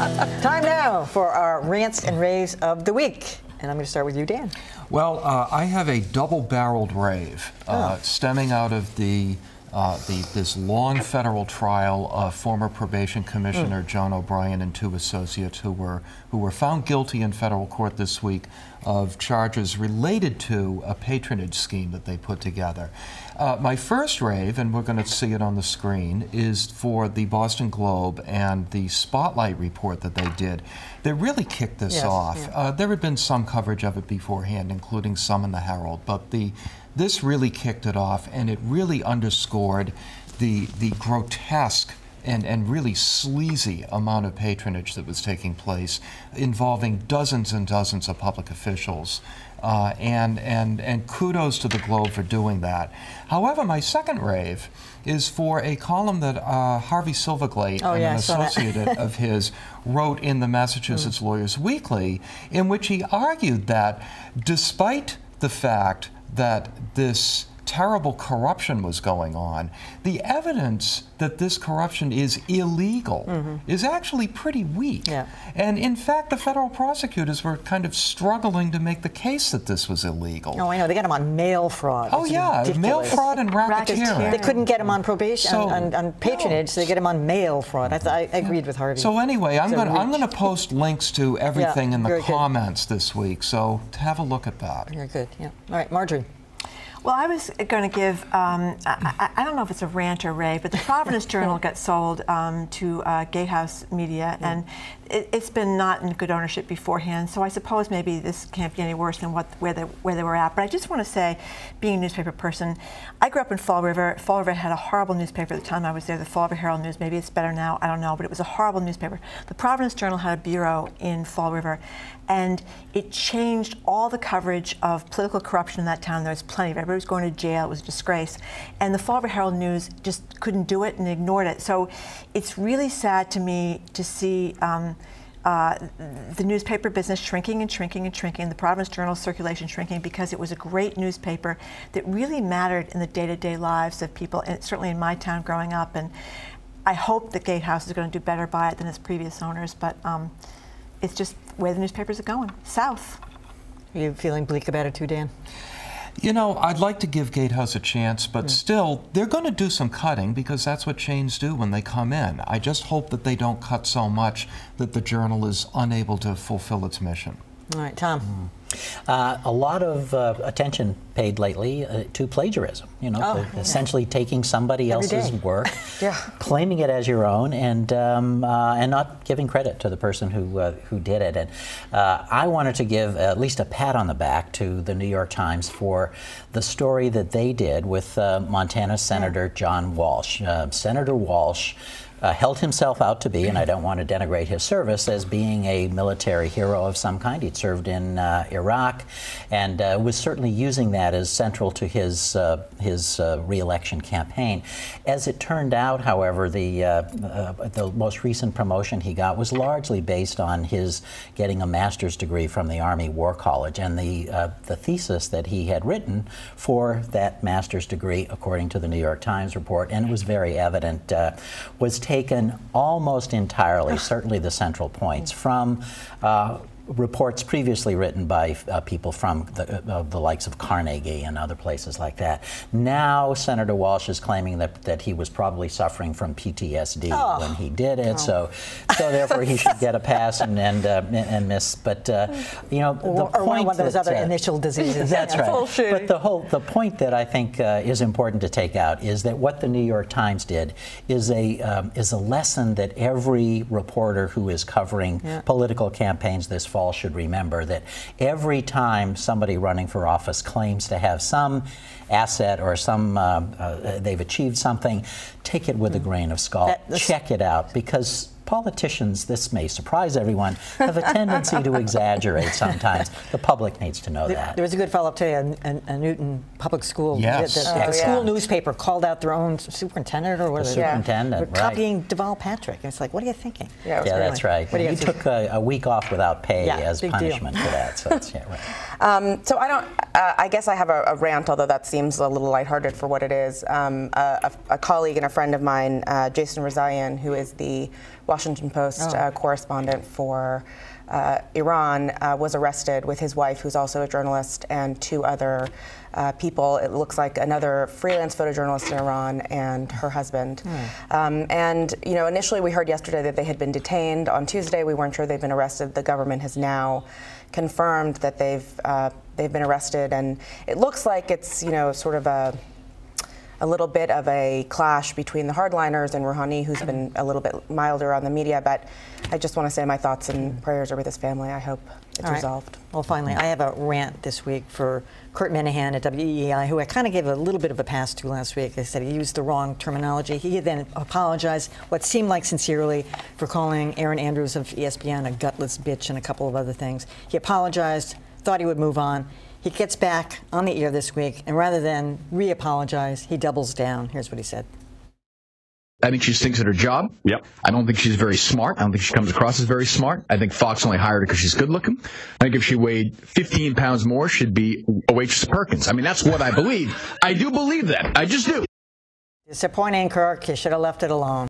Time now for our Rants and Raves of the Week. And I'm going to start with you, Dan. Well, I have a double-barreled rave stemming out of this long federal trial of former probation commissioner John O'Brien and 2 associates who were found guilty in federal court this week of charges related to a patronage scheme that they put together. My first rave, and we're going to see it on the screen, is for the Boston Globe and the Spotlight report that they did. They really kicked this off. Yeah. There had been some coverage of it beforehand, including some in the Herald, but this really kicked it off, and it really underscored the grotesque and really sleazy amount of patronage that was taking place, involving dozens and dozens of public officials. And kudos to the Globe for doing that. However, my second rave is for a column that Harvey Silverglate, an associate of his, wrote in the Massachusetts Lawyers Weekly, in which he argued that despite the fact that this terrible corruption was going on, the evidence that this corruption is illegal is actually pretty weak. Yeah. And in fact, the federal prosecutors were kind of struggling to make the case that this was illegal. Oh, I know. They got him on mail fraud. Oh, yeah. Ridiculous. Mail fraud and racketeering. They couldn't get him on probation, on patronage, so they get him on mail fraud. I agreed with Harvey. So anyway, I'm going to post links to everything in the comments this week, so have a look at that. Very good. Yeah. All right, Marjorie. Well, I was going to give, I don't know if it's a rant or rave, but the Providence Journal got sold to Gatehouse Media, and it's been not in good ownership beforehand, so I suppose maybe this can't be any worse than where they were at. But I just want to say, being a newspaper person, I grew up in Fall River. Fall River had a horrible newspaper at the time I was there, the Fall River Herald News. Maybe it's better now, I don't know, but it was a horrible newspaper. The Providence Journal had a bureau in Fall River, and it changed all the coverage of political corruption in that town. There was plenty of it. Everybody was going to jail. It was a disgrace. And the Fall River Herald News just couldn't do it and ignored it. So it's really sad to me to see the newspaper business shrinking and shrinking and shrinking, the Providence Journal circulation shrinking, because it was a great newspaper that really mattered in the day-to-day lives of people, and certainly in my town growing up. And I hope that Gatehouse is going to do better by it than its previous owners, but it's just where the newspapers are going, south. Are you feeling bleak about it too, Dan? You know, I'd like to give Gatehouse a chance, but still, they're going to do some cutting because that's what chains do when they come in. I just hope that they don't cut so much that the Journal is unable to fulfill its mission. All right, Tom. A lot of attention paid lately to plagiarism. You know, essentially taking somebody else's work, claiming it as your own, and not giving credit to the person who did it. And I wanted to give at least a pat on the back to the New York Times for the story that they did with Montana Senator John Walsh. Senator Walsh held himself out to be, and I don't want to denigrate his service, as being a military hero of some kind. He'd served in Iraq, and was certainly using that as central to his re-election campaign. As it turned out, however, the most recent promotion he got was largely based on his getting a master's degree from the Army War College, and the thesis that he had written for that master's degree, according to the New York Times report, and it was very evident, was taken almost entirely, certainly the central points, from reports previously written by people from the likes of Carnegie and other places like that. Now Senator Walsh is claiming that he was probably suffering from PTSD when he did it, so therefore he should get a pass and miss. But you know, or one of those other initial diseases. That's right. But the point that I think is important to take out is that what the New York Times did is a lesson that every reporter who is coving political campaigns this fall should remember, that every time somebody running for office claims to have some asset or some they've achieved something, take it with a grain of salt. Check it out, because politicians, this may surprise everyone, have a tendency to exaggerate sometimes. The public needs to know that. There was a good follow-up today on Newton Public School. Yes. The school newspaper called out their own superintendent, or whatever. Superintendent, copying Deval Patrick. And it's like, what are you thinking? Yeah, that's right. You took a week off without pay as punishment for that. So that's right. So I guess I have a rant, although that seems a little lighthearted for what it is. A colleague and a friend of mine, Jason Rezaian, who is the Washington Washington Post correspondent for Iran, was arrested with his wife, who's also a journalist, and 2 other people. It looks like another freelance photojournalist in Iran and her husband. And you know, initially we heard yesterday that they had been detained. On Tuesday, we weren't sure they'd been arrested. The government has now confirmed that they've been arrested, and it looks like it's, you know, sort of a little bit of a clash between the hardliners and Rouhani, who's been a little bit milder on the media. But I just want to say my thoughts and prayers are with his family. I hope it's resolved. Well, finally, I have a rant this week for Kurt Minahan at WEEI, who I kind of gave a little bit of a pass to last week. I said he used the wrong terminology. He then apologized, what seemed like sincerely, for calling Aaron Andrews of ESPN a gutless bitch and a couple of other things. He apologized, thought he would move on. He gets back on the air this week, and rather than re-apologize, he doubles down. Here's what he said. I think she stinks at her job. Yep. I don't think she's very smart. I don't think she comes across as very smart. I think Fox only hired her because she's good looking. I think if she weighed 15 pounds more, she'd be a waitress at Perkins. I mean, that's what I believe. I do believe that. I just do. Disappointing, Kirk. You should have left it alone.